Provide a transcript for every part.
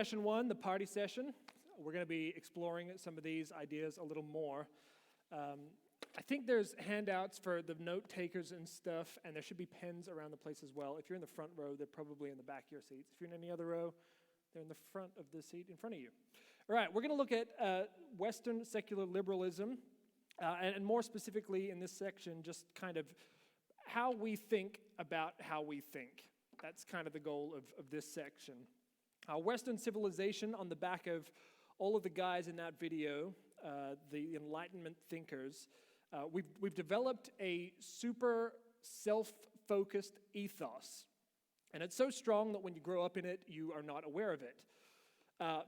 Session one, the party session. We're going to be exploring some of these ideas a little more. I think there's handouts for the note takers and stuff, and there should be pens around the place as well. If you're in the front row, they're probably in the back of your seats. If you're in any other row, they're in the front of the seat in front of you. All right, we're going to look at Western secular liberalism, and more specifically in this section, just kind of how we think about how we think. That's kind of the goal of this section. Western civilization, on the back of all of the guys in that video, the Enlightenment thinkers, we've developed a super self-focused ethos. And it's so strong that when you grow up in it, you are not aware of it.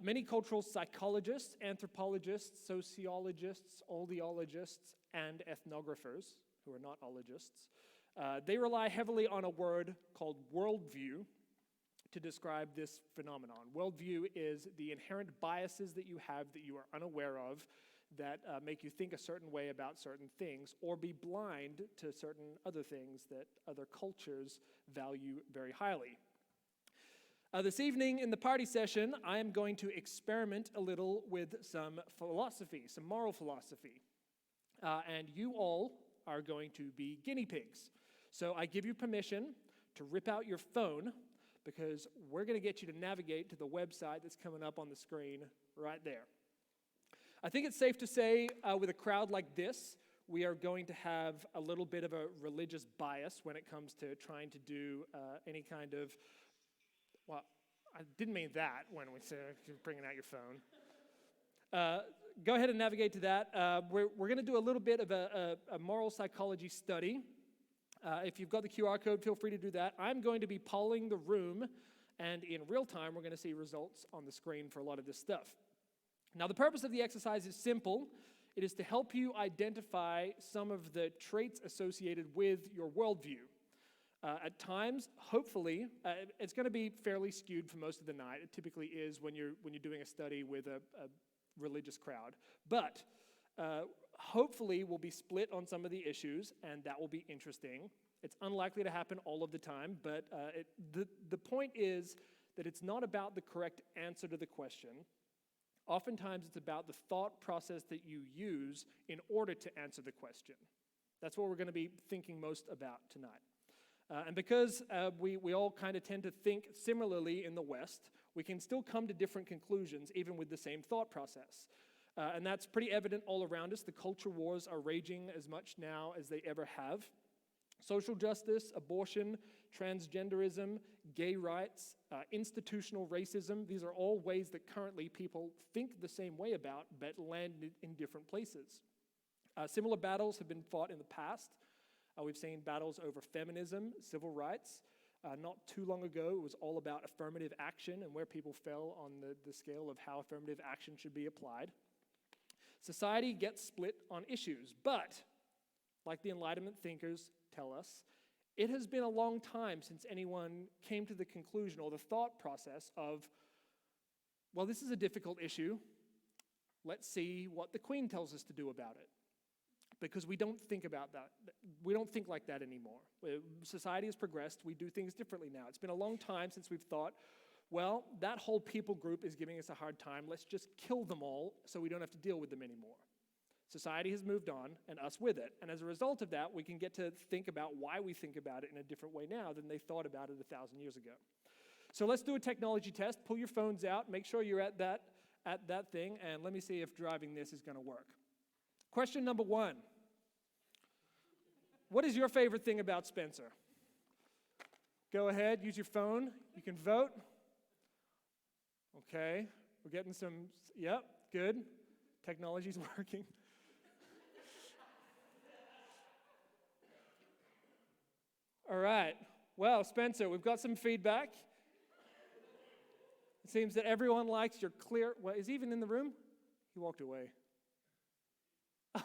Many cultural psychologists, anthropologists, sociologists, audiologists, and ethnographers, who are not ologists, they rely heavily on a word called worldview to describe this phenomenon. Worldview is the inherent biases that you have that you are unaware of that make you think a certain way about certain things or be blind to certain other things that other cultures value very highly. This evening in the party session, I am going to experiment a little with some philosophy, some moral philosophy. And you all are going to be guinea pigs. So I give you permission to rip out your phone because we're going to get you to navigate to the website that's coming up on the screen right there. I think it's safe to say with a crowd like this, we are going to have a little bit of a religious bias when it comes to trying to do any kind of, well, I didn't mean that when we said bringing out your phone. Go ahead and navigate to that. We're going to do a little bit of a moral psychology study. If you've got the QR code, feel free to do that. I'm going to be polling the room, and in real time, we're going to see results on the screen for a lot of this stuff. Now, the purpose of the exercise is simple. It is to help you identify some of the traits associated with your worldview. At times, hopefully, it's going to be fairly skewed for most of the night. It typically is when you're doing a study with a religious crowd. But hopefully, we'll be split on some of the issues, and that will be interesting. It's unlikely to happen all of the time, but the point is that it's not about the correct answer to the question. Oftentimes, it's about the thought process that you use in order to answer the question. That's what we're going to be thinking most about tonight. And because we all kind of tend to think similarly in the West, we can still come to different conclusions, even with the same thought process. And that's pretty evident all around us. The culture wars are raging as much now as they ever have. Social justice, abortion, transgenderism, gay rights, institutional racism, these are all ways that currently people think the same way about, but land in different places. Similar battles have been fought in the past. We've seen battles over feminism, civil rights. Not too long ago, it was all about affirmative action and where people fell on the scale of how affirmative action should be applied. Society gets split on issues, but like the Enlightenment thinkers tell us, it has been a long time since anyone came to the conclusion or the thought process of, well, this is a difficult issue. Let's see what the Queen tells us to do about it. Because we don't think about that. We don't think like that anymore. Society has progressed. We do things differently now. It's been a long time since we've thought, well, that whole people group is giving us a hard time. Let's just kill them all so we don't have to deal with them anymore. Society has moved on, and us with it. And as a result of that, we can get to think about why we think about it in a different way now than they thought about it 1,000 years ago. So let's do a technology test. Pull your phones out. Make sure you're at that thing, and let me see if driving this is going to work. Question number 1. What is your favorite thing about Spencer? Go ahead, use your phone. You can vote. Okay, we're getting some, yep, good. Technology's working. All right, well, Spencer, we've got some feedback. It seems that everyone likes your clear, well, is he even in the room? He walked away.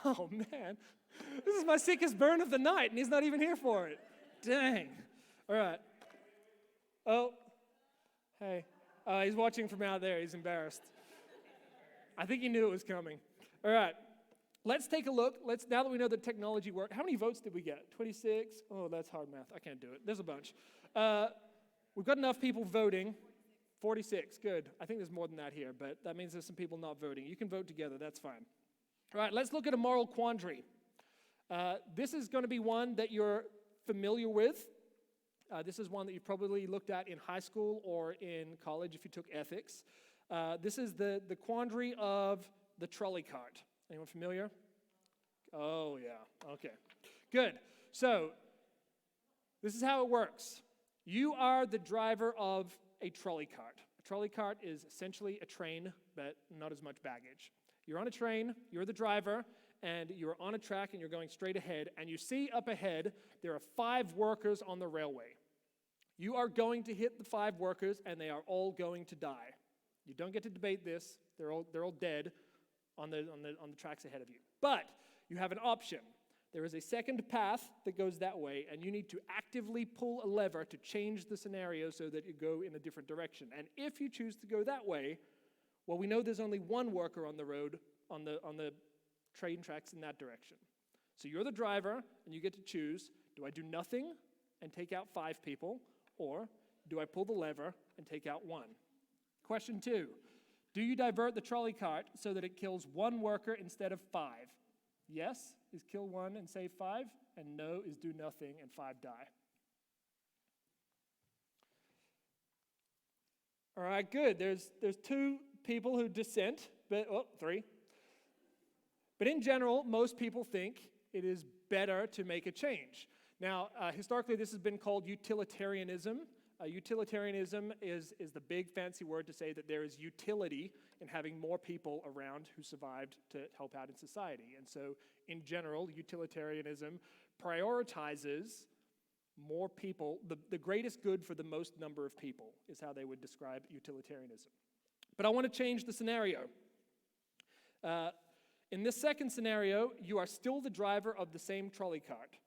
Oh, man. This is my sickest burn of the night, and he's not even here for it. Dang. All right. Oh, hey. He's watching from out there. He's embarrassed. I think he knew it was coming. All right. Let's take a look. Now that we know the technology works, how many votes did we get? 26? Oh, that's hard math. I can't do it. There's a bunch. We've got enough people voting. 46, good. I think there's more than that here, but that means there's some people not voting. You can vote together, that's fine. All right, let's look at a moral quandary. This is going to be one that you're familiar with. This is one that you've probably looked at in high school or in college if you took ethics. This is the quandary of the trolley cart. Anyone familiar? Oh, yeah, okay. Good. So, this is how it works. You are the driver of a trolley cart. A trolley cart is essentially a train, but not as much baggage. You're on a train, you're the driver, and you're on a track and you're going straight ahead, and you see up ahead there are 5 workers on the railway. You are going to hit the 5 workers, and they are all going to die. You don't get to debate this. They're all dead on the tracks ahead of you. But you have an option. There is a second path that goes that way, and you need to actively pull a lever to change the scenario so that you go in a different direction. And if you choose to go that way, well, we know there's only one worker on the road, on the train tracks in that direction. So you're the driver, and you get to choose, do I do nothing and take out 5 people, or do I pull the lever and take out 1? Question 2, do you divert the trolley cart so that it kills 1 worker instead of 5? Yes is kill 1 and save 5, and no is do nothing and 5 die. All right, good. There's 2 people who dissent, but 3. But in general, most people think it is better to make a change. Now, historically, this has been called utilitarianism. Utilitarianism is the big fancy word to say that there is utility in having more people around who survived to help out in society. And so, in general, utilitarianism prioritizes more people. The greatest good for the most number of people is how they would describe utilitarianism. But I want to change the scenario. In this second scenario, you are still the driver of the same trolley cart.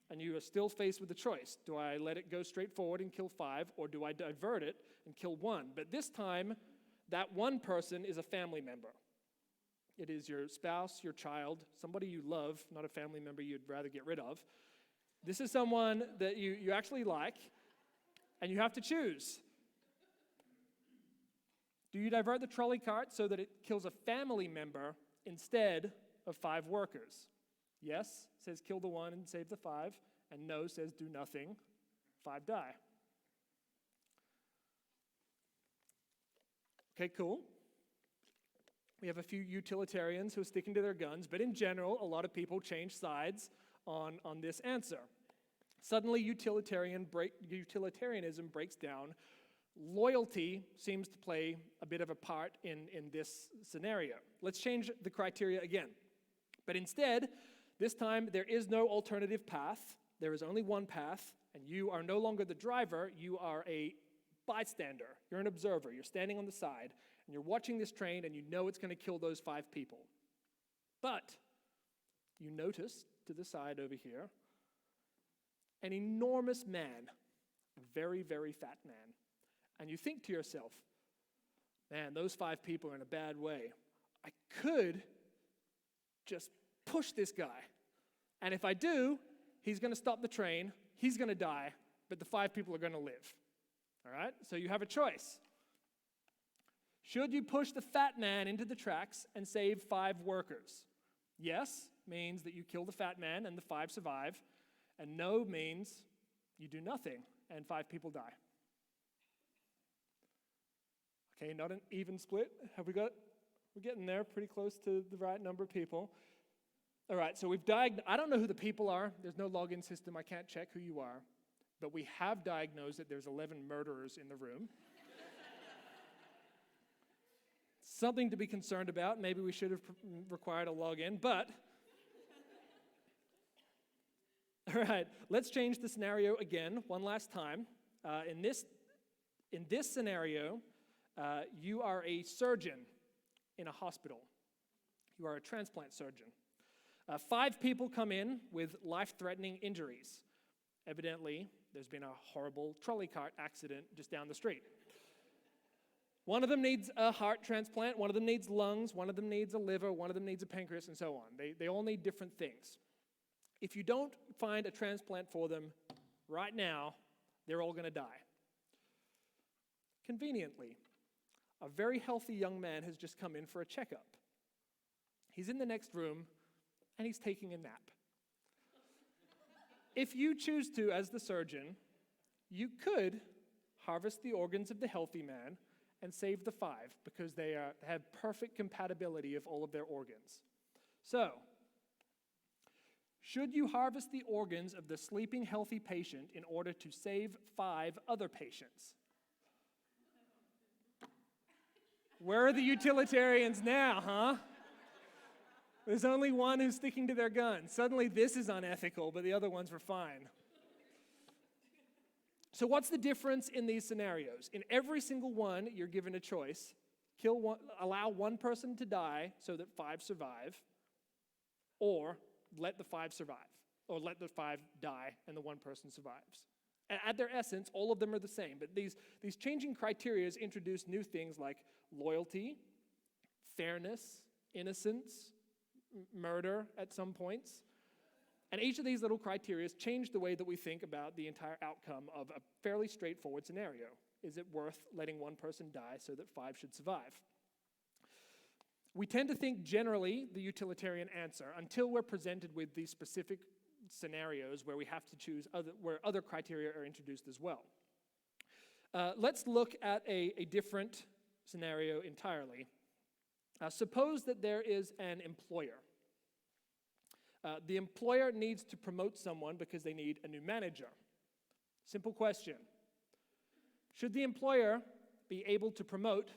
And you are still faced with a choice. Do I let it go straight forward and kill 5, or do I divert it and kill 1? But this time, that 1 person is a family member. It is your spouse, your child, somebody you love, not a family member you'd rather get rid of. This is someone that you actually like, and you have to choose. Do you divert the trolley cart so that it kills a family member instead of 5 workers? Yes says kill the 1 and save the 5, and no says do nothing, 5 die. Okay, cool. We have a few utilitarians who are sticking to their guns, but in general, a lot of people change sides on this answer. Suddenly, utilitarianism breaks down. Loyalty seems to play a bit of a part in this scenario. Let's change the criteria again. But instead, this time, there is no alternative path. There is only one path, and you are no longer the driver. You are a bystander. You're an observer. You're standing on the side, and you're watching this train, and you know it's going to kill those 5 people. But you notice to the side over here an enormous man, a very, very fat man. And you think to yourself, man, those 5 people are in a bad way. I could just push this guy. And if I do, he's going to stop the train, he's going to die, but the 5 people are going to live. All right? So you have a choice. Should you push the fat man into the tracks and save 5 workers? Yes means that you kill the fat man and the 5 survive, and no means you do nothing and 5 people die. Okay, not an even split. We're getting there, pretty close to the right number of people. All right, so I don't know who the people are. There's no login system. I can't check who you are. But we have diagnosed that there's 11 murderers in the room. Something to be concerned about. Maybe we should have required a login, but... All right, let's change the scenario again, one last time. In this scenario, you are a surgeon in a hospital. You are a transplant surgeon. 5 people come in with life-threatening injuries. Evidently, there's been a horrible trolley cart accident just down the street. One of them needs a heart transplant, one of them needs lungs, one of them needs a liver, one of them needs a pancreas, and so on. They all need different things. If you don't find a transplant for them right now, they're all going to die. Conveniently, A very healthy young man has just come in for a checkup. He's in the next room, and he's taking a nap. If you choose to, as the surgeon, you could harvest the organs of the healthy man and save the 5 because they have perfect compatibility of all of their organs. So, should you harvest the organs of the sleeping healthy patient in order to save 5 other patients? Where are the utilitarians now, huh? There's only one who's sticking to their guns. Suddenly this is unethical, but the other ones were fine. So what's the difference in these scenarios? In every single one, you're given a choice. Allow one person to die so that 5 survive, or let the 5 survive, or let the 5 die and the one person survives. At their essence, all of them are the same, but these changing criteria introduce new things like loyalty, fairness, innocence, murder at some points. And each of these little criteria change the way that we think about the entire outcome of a fairly straightforward scenario. Is it worth letting one person die so that 5 should survive? We tend to think generally the utilitarian answer until we're presented with these specific scenarios where we have to choose where other criteria are introduced as well. Let's look at a different scenario entirely. Suppose that there is an employer. The employer needs to promote someone because they need a new manager. Simple question. Should the employer be able to promote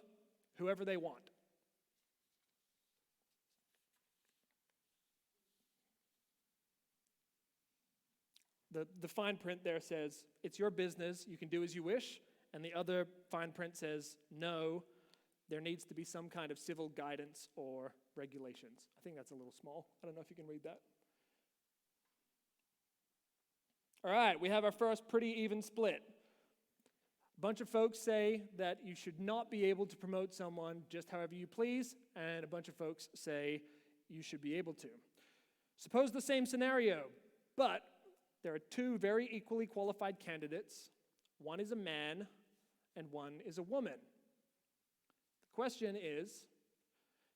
whoever they want? The fine print there says, it's your business, you can do as you wish, and the other fine print says, no, there needs to be some kind of civil guidance or regulations. I think that's a little small. I don't know if you can read that. All right, we have our first pretty even split. A bunch of folks say that you should not be able to promote someone just however you please, and a bunch of folks say you should be able to. Suppose the same scenario, but there are 2 very equally qualified candidates. One is a man and one is a woman. The question is,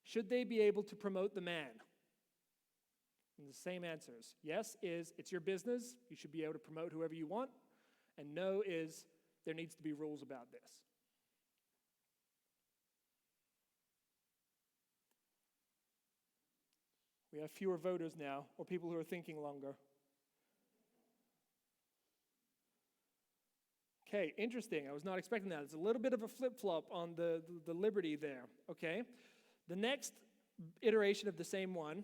should they be able to promote the man? And the same answers. Yes is, it's your business, you should be able to promote whoever you want. And no is, there needs to be rules about this. We have fewer voters now, or people who are thinking longer. Okay, interesting. I was not expecting that. It's a little bit of a flip-flop on the liberty there, okay? The next iteration of the same one,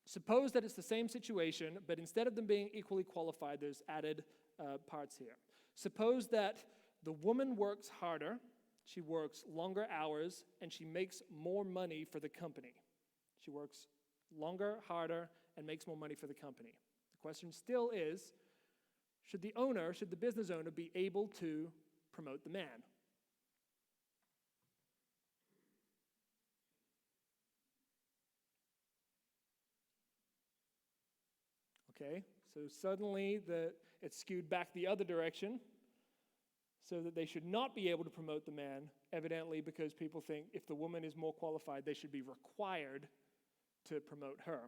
suppose that it's the same situation, but instead of them being equally qualified, there's added parts here. Suppose that the woman works harder, she works longer hours, and she makes more money for the company. She works longer, harder, and makes more money for the company. The question still is, should the business owner be able to promote the man? Okay, so suddenly it's skewed back the other direction, so that they should not be able to promote the man, evidently because people think if the woman is more qualified, they should be required to promote her.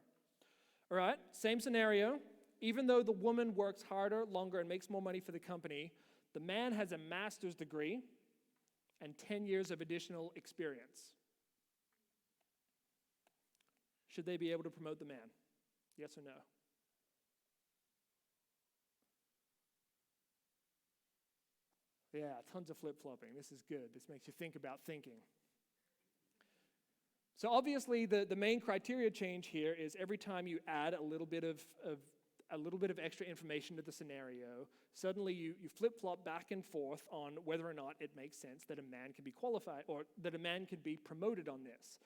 All right, same scenario. Even though the woman works harder, longer, and makes more money for the company, the man has a master's degree and 10 years of additional experience. Should they be able to promote the man? Yes or no? Yeah, tons of flip-flopping. This is good. This makes you think about thinking. So obviously, the main criteria change here is every time you add a little bit of extra information to the scenario, suddenly you flip-flop back and forth on whether or not it makes sense that a man can be qualified or that a man can be promoted on this.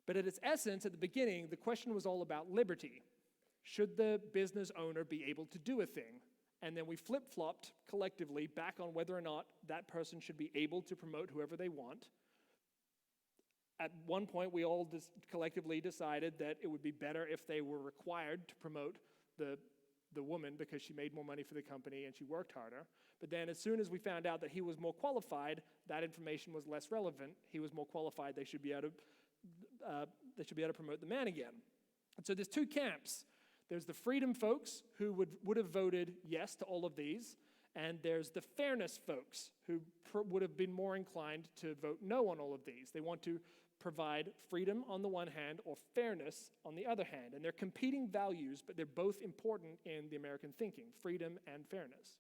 But at its essence, at the beginning, the question was all about liberty. Should the business owner be able to do a thing? And then we flip-flopped collectively back on whether or not that person should be able to promote whoever they want. At one point, we all collectively decided that it would be better if they were required to promote the woman because she made more money for the company and she worked harder. But then as soon as we found out that he was more qualified, that information was less relevant. He was more qualified. They should be able to promote the man again. And so there's two camps. There's the freedom folks who would have voted yes to all of these, and there's the fairness folks who would have been more inclined to vote no on all of these. They want to provide freedom on the one hand or fairness on the other hand. And they're competing values, but they're both important in the American thinking, freedom and fairness.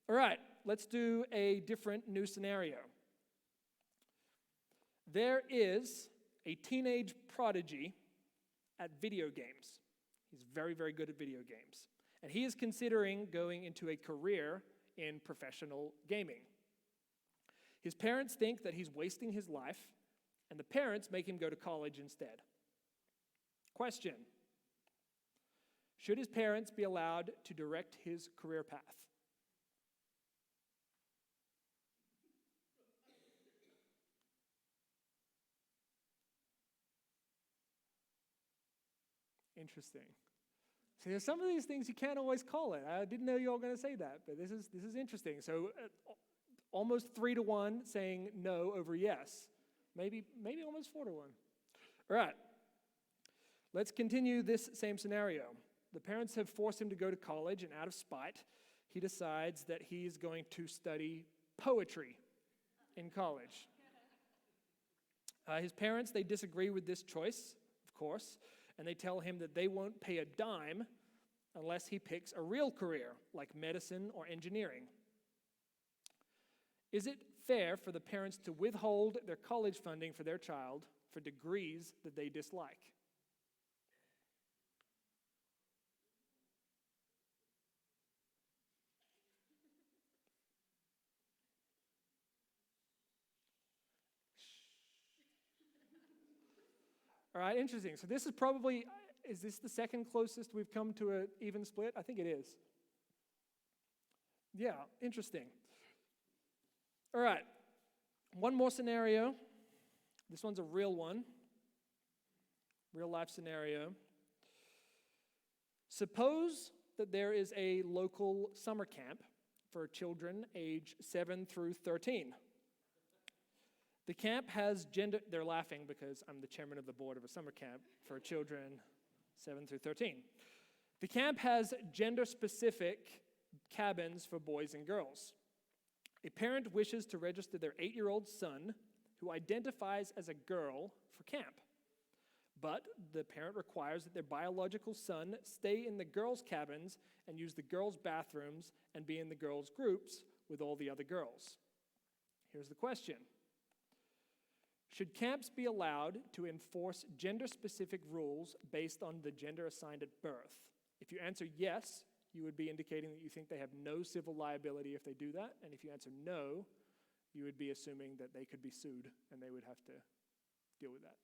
All right, let's do a different new scenario. There is a teenage prodigy at video games. He's very, very good at video games. And he is considering going into a career in professional gaming. His parents think that he's wasting his life, and the parents make him go to college instead. Question: should his parents be allowed to direct his career path? Interesting. See, there's some of these things you can't always call it. I didn't know you all were going to say that, but this is interesting. So almost 3-1 saying no over yes. Maybe almost 4-1. All right. Let's continue this same scenario. The parents have forced him to go to college, and out of spite, he decides that he's going to study poetry in college. His parents, they disagree with this choice, of course, and they tell him that they won't pay a dime unless he picks a real career like medicine or engineering. Is it fair for the parents to withhold their college funding for their child for degrees that they dislike? All right, interesting. So this is probably, is this the second closest we've come to an even split? I think it is. Yeah, interesting. All right, one more scenario. This one's a real one, real life scenario. Suppose that there is a local summer camp for children age 7 through 13. The camp has gender, they're laughing because I'm the chairman of the board of a summer camp for children 7 through 13. The camp has gender-specific cabins for boys and girls. A parent wishes to register their 8-year-old son, who identifies as a girl, for camp. But the parent requires that their biological son stay in the girls' cabins and use the girls' bathrooms and be in the girls' groups with all the other girls. Here's the question. Should camps be allowed to enforce gender-specific rules based on the gender assigned at birth? If you answer yes, you would be indicating that you think they have no civil liability if they do that. And if you answer no, you would be assuming that they could be sued and they would have to deal with that.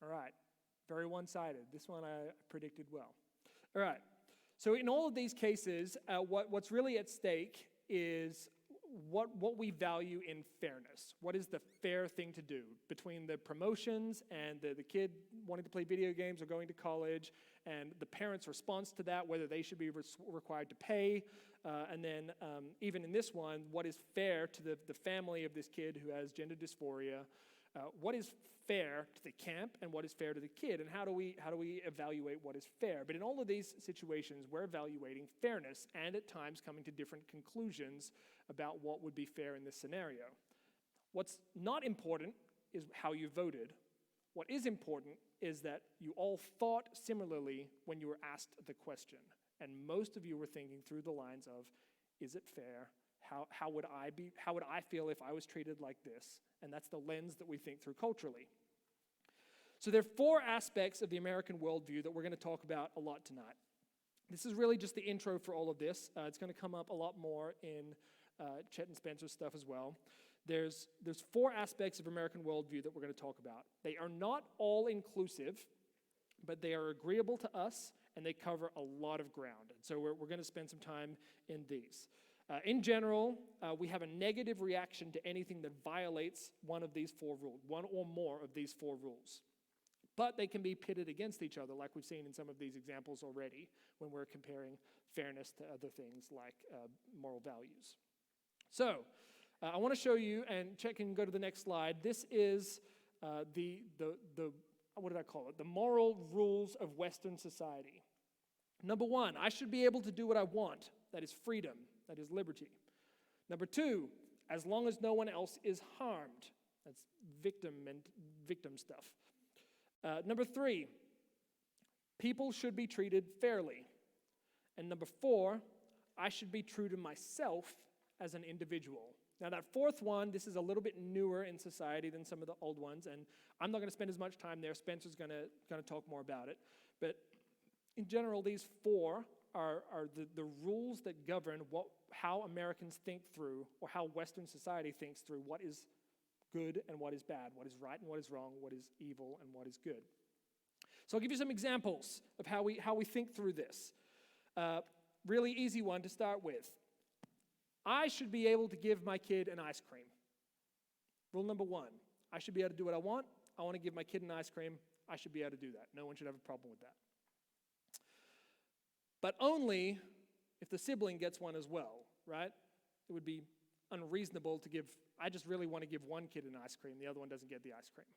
All right, very one-sided. This one I predicted well. All right. So in all of these cases, what's really at stake is what we value in fairness. What is the fair thing to do between the promotions and the kid wanting to play video games or going to college, and the parents' response to that, whether they should be required to pay, and then even in this one, what is fair to the family of this kid who has gender dysphoria, what is fair to the camp and what is fair to the kid, and how do we evaluate what is fair? But in all of these situations, we're evaluating fairness and at times coming to different conclusions about what would be fair in this scenario. What's not important is how you voted. What is important is that you all thought similarly when you were asked the question, and most of you were thinking through the lines of, is it fair? How would I feel if I was treated like this? And that's the lens that we think through culturally. So there are 4 aspects of the American worldview that we're going to talk about a lot tonight. This is really just the intro for all of this. It's going to come up a lot more in Chet and Spencer's stuff as well. There's 4 aspects of American worldview that we're going to talk about. They are not all inclusive, but they are agreeable to us, and they cover a lot of ground. And so we're going to spend some time in these. In general, we have a negative reaction to anything that violates one of these 4 rules, one or more of these 4 rules. But they can be pitted against each other, like we've seen in some of these examples already, when we're comparing fairness to other things like moral values. So, I want to show you, and check and go to the next slide. This is the what did I call it? The moral rules of Western society. Number 1, I should be able to do what I want. That is freedom. That is liberty. Number 2, as long as no one else is harmed. That's victim stuff. Number 3, people should be treated fairly. And number 4, I should be true to myself as an individual. Now that fourth one, this is a little bit newer in society than some of the old ones, and I'm not going to spend as much time there. Spencer's going to talk more about it. But in general, these 4 are the rules that govern how Americans think through, or how Western society thinks through what is good and what is bad, what is right and what is wrong, what is evil and what is good. So I'll give you some examples of how we think through this. Really easy one to start with. I should be able to give my kid an ice cream. Rule number 1, I should be able to do what I want. I want to give my kid an ice cream. I should be able to do that. No one should have a problem with that. But only if the sibling gets one as well, right? It would be unreasonable to I just really want to give one kid an ice cream, the other one doesn't get the ice cream.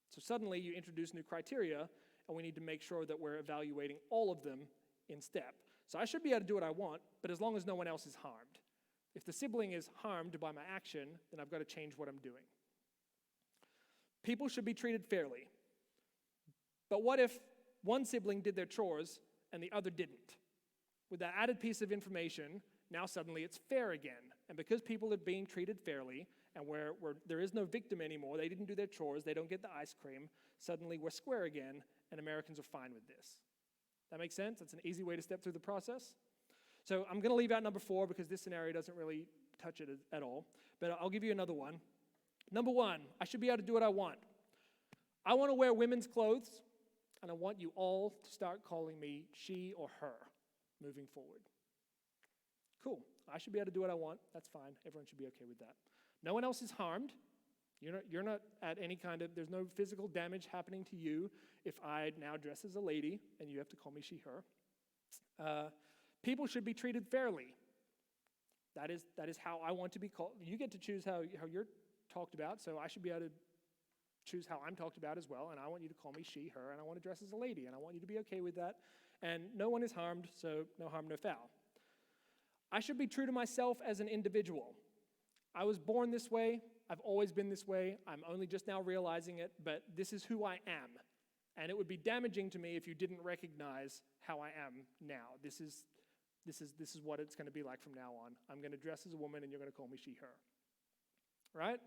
So suddenly you introduce new criteria, and we need to make sure that we're evaluating all of them in step. So I should be able to do what I want, but as long as no one else is harmed. If the sibling is harmed by my action, then I've got to change what I'm doing. People should be treated fairly. But what if one sibling did their chores and the other didn't? With that added piece of information, now suddenly it's fair again. And because people are being treated fairly, and where there is no victim anymore, they didn't do their chores, they don't get the ice cream, suddenly we're square again, and Americans are fine with this. That makes sense? That's an easy way to step through the process. So I'm going to leave out number 4 because this scenario doesn't really touch it at all. But I'll give you another one. Number 1, I should be able to do what I want. I want to wear women's clothes, and I want you all to start calling me she or her moving forward. Cool. I should be able to do what I want. That's fine. Everyone should be okay with that. No one else is harmed. You're not at any kind of, there's no physical damage happening to you if I now dress as a lady and you have to call me she, her. People should be treated fairly. That is how I want to be called. You get to choose how you're talked about, so I should be able to choose how I'm talked about as well, and I want you to call me she, her, and I want to dress as a lady, and I want you to be okay with that. And no one is harmed, so no harm, no foul. I should be true to myself as an individual. I was born this way. I've always been this way. I'm only just now realizing it, but this is who I am. And it would be damaging to me if you didn't recognize how I am now. This is what it's going to be like from now on. I'm going to dress as a woman, and you're going to call me she, her. Right?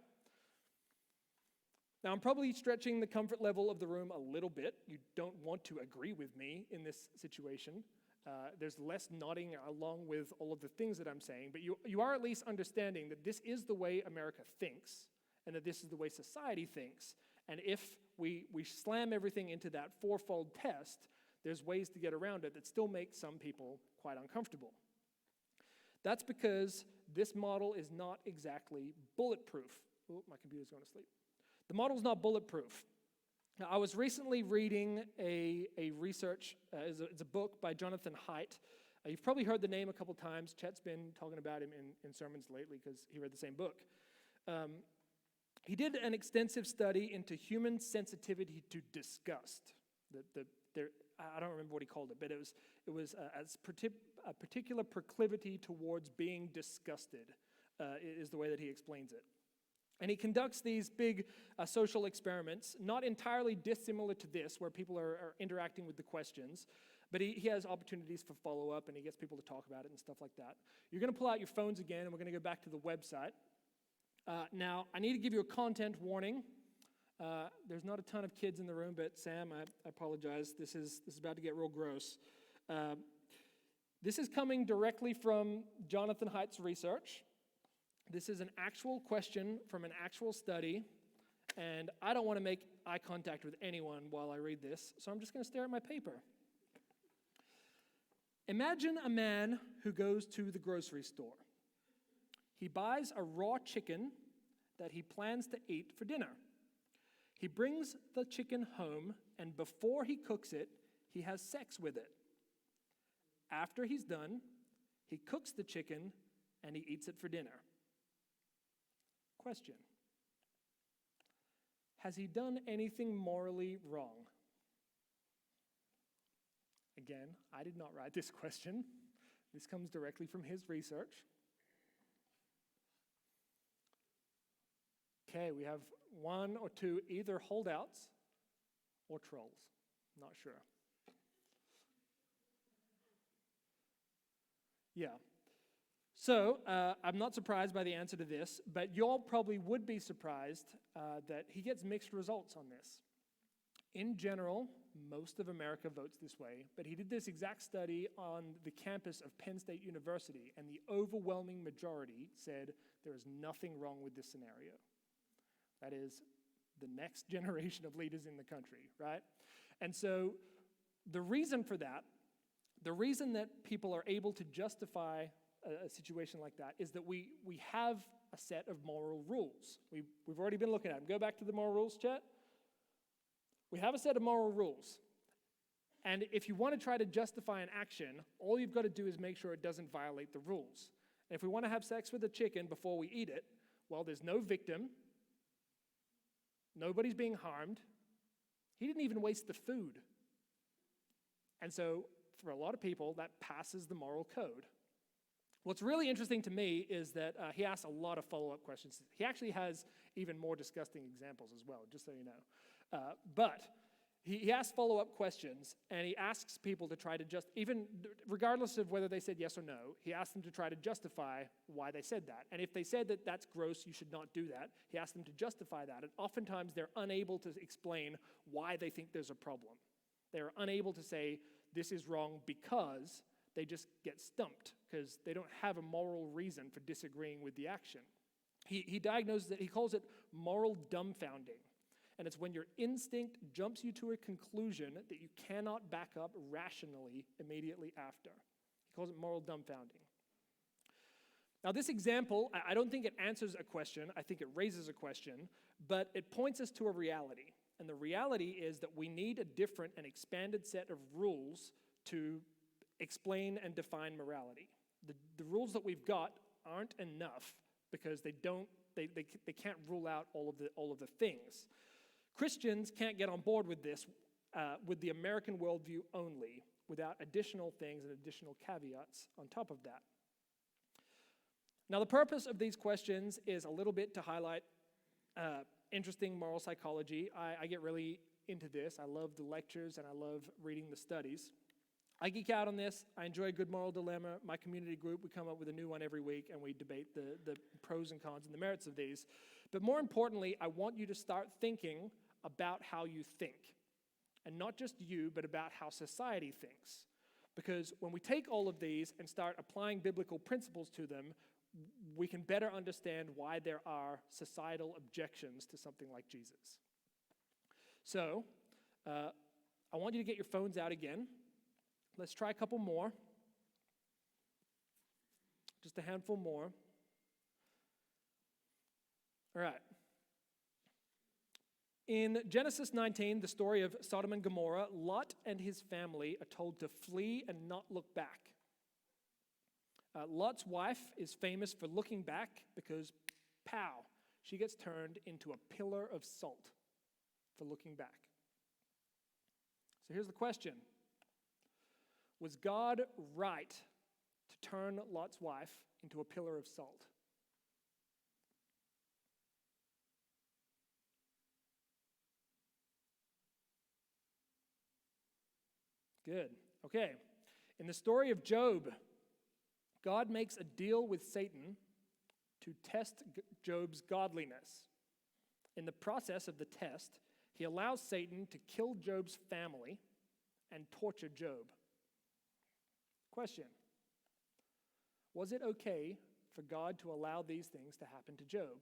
Now, I'm probably stretching the comfort level of the room a little bit. You don't want to agree with me in this situation. There's less nodding along with all of the things that I'm saying, but you are at least understanding that this is the way America thinks, and that this is the way society thinks. And if we slam everything into that fourfold test, there's ways to get around it that still make some people quite uncomfortable. That's because this model is not exactly bulletproof. Oh, my computer's going to sleep. The model's not bulletproof. Now, I was recently reading a research, it's a book by Jonathan Haidt. You've probably heard the name a couple times. Chet's been talking about him in sermons lately because he read the same book. He did an extensive study into human sensitivity to disgust. I don't remember what he called it, but it was a particular proclivity towards being disgusted, is the way that he explains it. And he conducts these big social experiments, not entirely dissimilar to this, where people are interacting with the questions, but he has opportunities for follow-up, and he gets people to talk about it and stuff like that. You're going to pull out your phones again, and we're going to go back to the website. Now, I need to give you a content warning. There's not a ton of kids in the room, but Sam, I apologize. This is about to get real gross. This is coming directly from Jonathan Haidt's research. This is an actual question from an actual study, and I don't want to make eye contact with anyone while I read this, so I'm just going to stare at my paper. Imagine a man who goes to the grocery store. He buys a raw chicken that he plans to eat for dinner. He brings the chicken home, and before he cooks it, he has sex with it. After he's done, he cooks the chicken and he eats it for dinner. Question: has he done anything morally wrong? Again, I did not write this question. This comes directly from his research. Okay, we have one or two either holdouts or trolls. Not sure. Yeah. So, I'm not surprised by the answer to this, but y'all probably would be surprised that he gets mixed results on this. In general, most of America votes this way, but he did this exact study on the campus of Penn State University, and the overwhelming majority said there is nothing wrong with this scenario. That is the next generation of leaders in the country, right? And so the reason for that, the reason that people are able to justify a situation like that is that we have a set of moral rules. We've already been looking at them. Go back to the moral rules, chat. We have a set of moral rules. And if you want to try to justify an action, all you've got to do is make sure it doesn't violate the rules. And if we want to have sex with a chicken before we eat it, well, there's no victim. Nobody's being harmed. He didn't even waste the food. And so, for a lot of people, that passes the moral code. What's really interesting to me is that he asks a lot of follow-up questions. He actually has even more disgusting examples as well, just so you know. But he asks follow-up questions, and he asks people to try to even regardless of whether they said yes or no, he asks them to try to justify why they said that. And if they said that that's gross, you should not do that, he asks them to justify that. And oftentimes they're unable to explain why they think there's a problem. They're unable to say this is wrong because they just get stumped because they don't have a moral reason for disagreeing with the action. He diagnoses it, he calls it moral dumbfounding. And it's when your instinct jumps you to a conclusion that you cannot back up rationally immediately after. He calls it moral dumbfounding. Now, this example, I don't think it answers a question. I think it raises a question, but it points us to a reality. And the reality is that we need a different and expanded set of rules to explain and define morality. The rules that we've got aren't enough because they can't rule out all of the things. Christians can't get on board with this, with the American worldview only, without additional things and additional caveats on top of that. Now, the purpose of these questions is a little bit to highlight interesting moral psychology. I get really into this. I love the lectures and I love reading the studies. I geek out on this. I enjoy a good moral dilemma. My community group, we come up with a new one every week and we debate the pros and cons and the merits of these. But more importantly, I want you to start thinking about how you think. And not just you, but about how society thinks. Because when we take all of these and start applying biblical principles to them, we can better understand why there are societal objections to something like Jesus. So, I want you to get your phones out again. Let's try a couple more. Just a handful more. All right. In Genesis 19, the story of Sodom and Gomorrah, Lot and his family are told to flee and not look back. Lot's wife is famous for looking back because, pow, she gets turned into a pillar of salt for looking back. So here's the question. Was God right to turn Lot's wife into a pillar of salt? Good. Okay. In the story of Job, God makes a deal with Satan to test Job's godliness. In the process of the test, he allows Satan to kill Job's family and torture Job. Question. Was it okay for God to allow these things to happen to Job?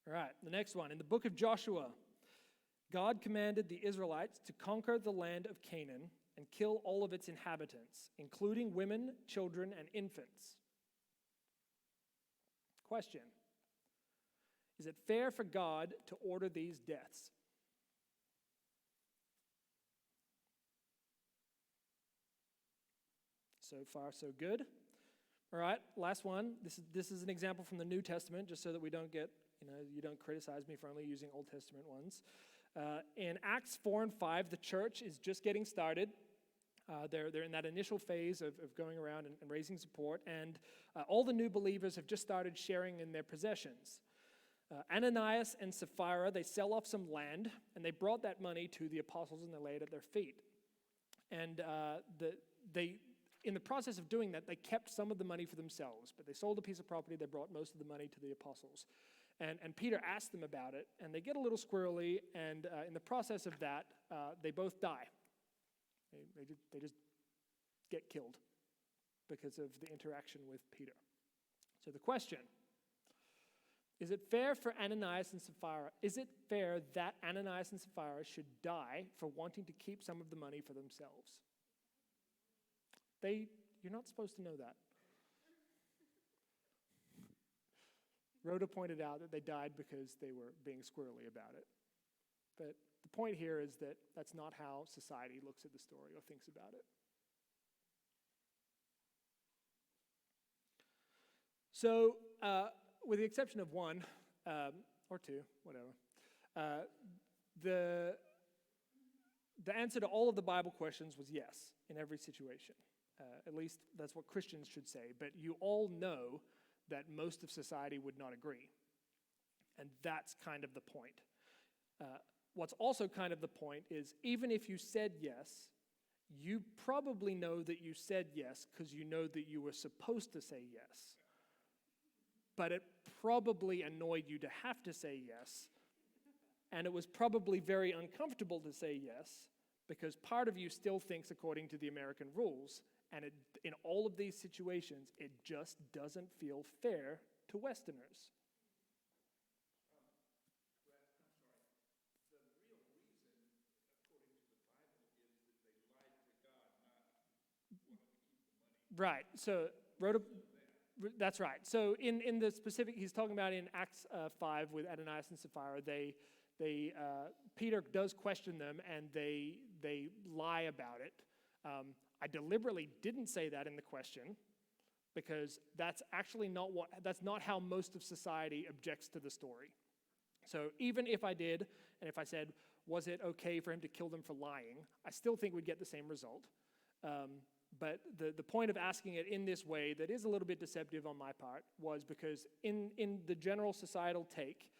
All right, the next one. In the book of Joshua, God commanded the Israelites to conquer the land of Canaan and kill all of its inhabitants, including women, children, and infants. Question: is it fair for God to order these deaths? So far, so good. All right, last one. This is an example from the New Testament, just so that we don't get, you don't criticize me for only using Old Testament ones. In Acts 4 and 5, the church is just getting started. They're in that initial phase of going around and raising support, and all the new believers have just started sharing in their possessions. Ananias and Sapphira, they sell off some land, and they brought that money to the apostles, and they laid it at their feet. And in the process of doing that, they kept some of the money for themselves, but they sold a piece of property, they brought most of the money to the apostles. And Peter asked them about it, and they get a little squirrely, and in the process of that, they both die. They just get killed because of the interaction with Peter. So the question: is it fair for Ananias and Sapphira? Is it fair that Ananias and Sapphira should die for wanting to keep some of the money for themselves? You're not supposed to know that. Rhoda pointed out that they died because they were being squirrely about it. But the point here is that that's not how society looks at the story or thinks about it. So, with the exception of one, or two, whatever, the answer to all of the Bible questions was yes in every situation. At least that's what Christians should say. But you all know that most of society would not agree. And that's kind of the point. What's also kind of the point is, even if you said yes, you probably know that you said yes because you know that you were supposed to say yes. But it probably annoyed you to have to say yes. And it was probably very uncomfortable to say yes because part of you still thinks according to the American rules. And in all of these situations, it just doesn't feel fair to Westerners. Right. So, that's right. So, in the specific, he's talking about in Acts 5 with Ananias and Sapphira. Peter does question them, and they lie about it. I deliberately didn't say that in the question because that's not how most of society objects to the story. So even if I did, and if I said, was it okay for him to kill them for lying, I still think we'd get the same result. But the point of asking it in this way that is a little bit deceptive on my part was because in the general societal take,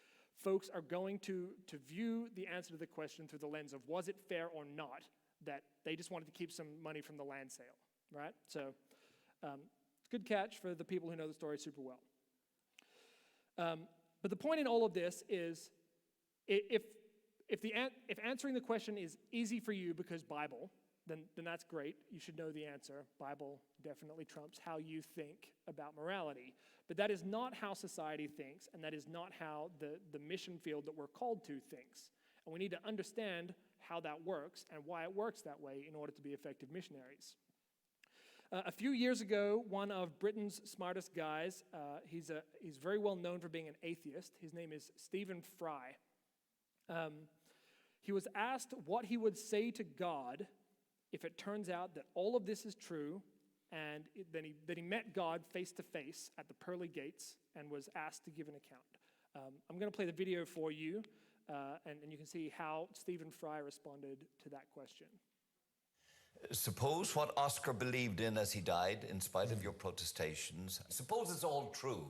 folks are going to view the answer to the question through the lens of was it fair or not, that they just wanted to keep some money from the land sale, right? So it's a good catch for the people who know the story super well. But the point in all of this is if answering the question is easy for you because Bible, then that's great. You should know the answer. Bible definitely trumps how you think about morality. But that is not how society thinks, and that is not how the mission field that we're called to thinks. And we need to understand how that works and why it works that way in order to be effective missionaries. A few years ago, one of Britain's smartest guys, he's very well known for being an atheist. His name is Stephen Fry. He was asked what he would say to God if it turns out that all of this is true, and that he met God face to face at the pearly gates and was asked to give an account. I'm going to play the video for you, and you can see how Stephen Fry responded to that question. Suppose what Oscar believed in as he died, in spite of your protestations, suppose it's all true,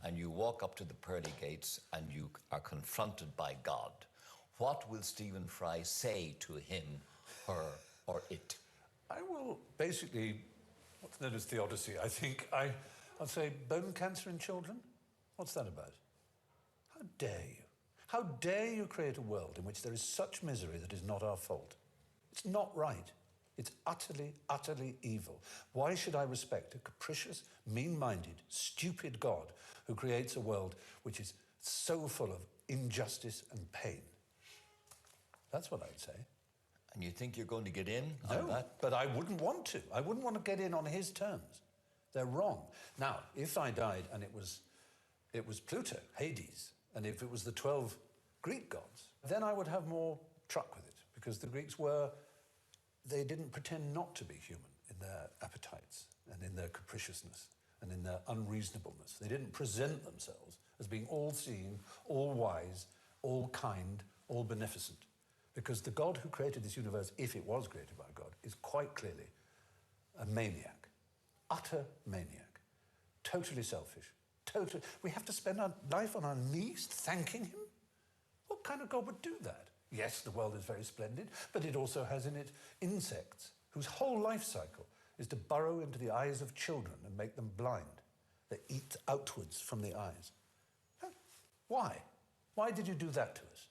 and you walk up to the pearly gates and you are confronted by God. What will Stephen Fry say to him, her, or it? I will basically, what's known as theodicy, I think. I'll say bone cancer in children? What's that about? How dare you? How dare you create a world in which there is such misery that is not our fault? It's not right. It's utterly, utterly evil. Why should I respect a capricious, mean-minded, stupid God who creates a world which is so full of injustice and pain? That's what I'd say. And you think you're going to get in on that? No, but I wouldn't want to. I wouldn't want to get in on his terms. They're wrong. Now, if I died and it was it was Pluto, Hades, and if it was the 12 Greek gods, then I would have more truck with it, because the Greeks they didn't pretend not to be human in their appetites and in their capriciousness and in their unreasonableness. They didn't present themselves as being all-seeing, all-wise, all-kind, all-beneficent. Because the God who created this universe, if it was created by God, is quite clearly a maniac, utter maniac, totally selfish. We have to spend our life on our knees thanking him? What kind of God would do that? Yes, the world is very splendid, but it also has in it insects whose whole life cycle is to burrow into the eyes of children and make them blind. They eat outwards from the eyes. Why? Why did you do that to us?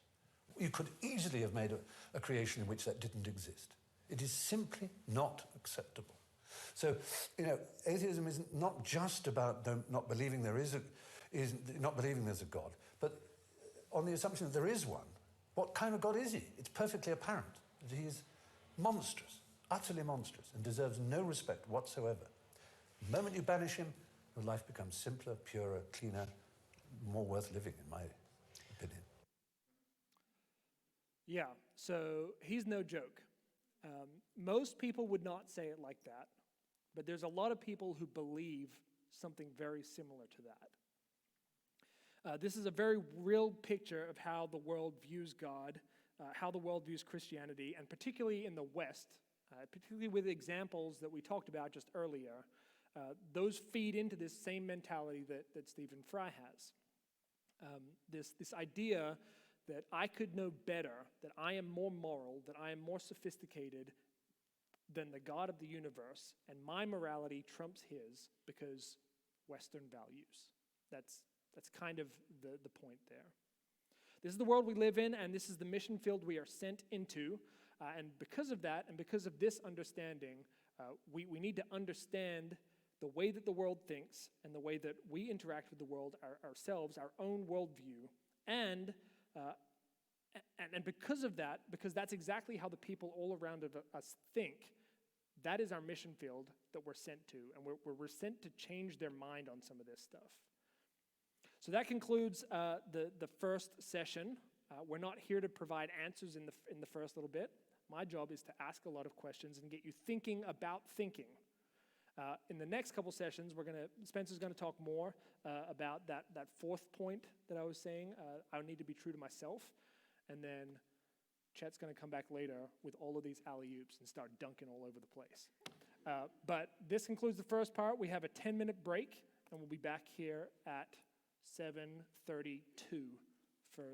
You could easily have made a creation in which that didn't exist. It is simply not acceptable. So, atheism is not just about not believing there's a God, but on the assumption that there is one. What kind of God is he? It's perfectly apparent that he is monstrous, utterly monstrous, and deserves no respect whatsoever. The moment you banish him, your life becomes simpler, purer, cleaner, more worth living, in my opinion. Yeah, so he's no joke. Most people would not say it like that, but there's a lot of people who believe something very similar to that. This is a very real picture of how the world views God, how the world views Christianity, and particularly in the West, particularly with examples that we talked about just earlier, those feed into this same mentality that Stephen Fry has. This idea that I could know better, that I am more moral, that I am more sophisticated than the God of the universe, and my morality trumps his because Western values. That's kind of the point there. This is the world we live in, and this is the mission field we are sent into. And because of that, and because of this understanding, we need to understand the way that the world thinks and the way that we interact with the world ourselves, our own worldview. And because of that, because that's exactly how the people all around us think, that is our mission field that we're sent to. And we're sent to change their mind on some of this stuff. So that concludes the first session. We're not here to provide answers in the first little bit. My job is to ask a lot of questions and get you thinking about thinking. In the next couple sessions, Spencer's going to talk more about that fourth point that I was saying. I need to be true to myself. And then Chet's going to come back later with all of these alley-oops and start dunking all over the place. But this concludes the first part. We have a 10-minute break, and we'll be back here at 7:32.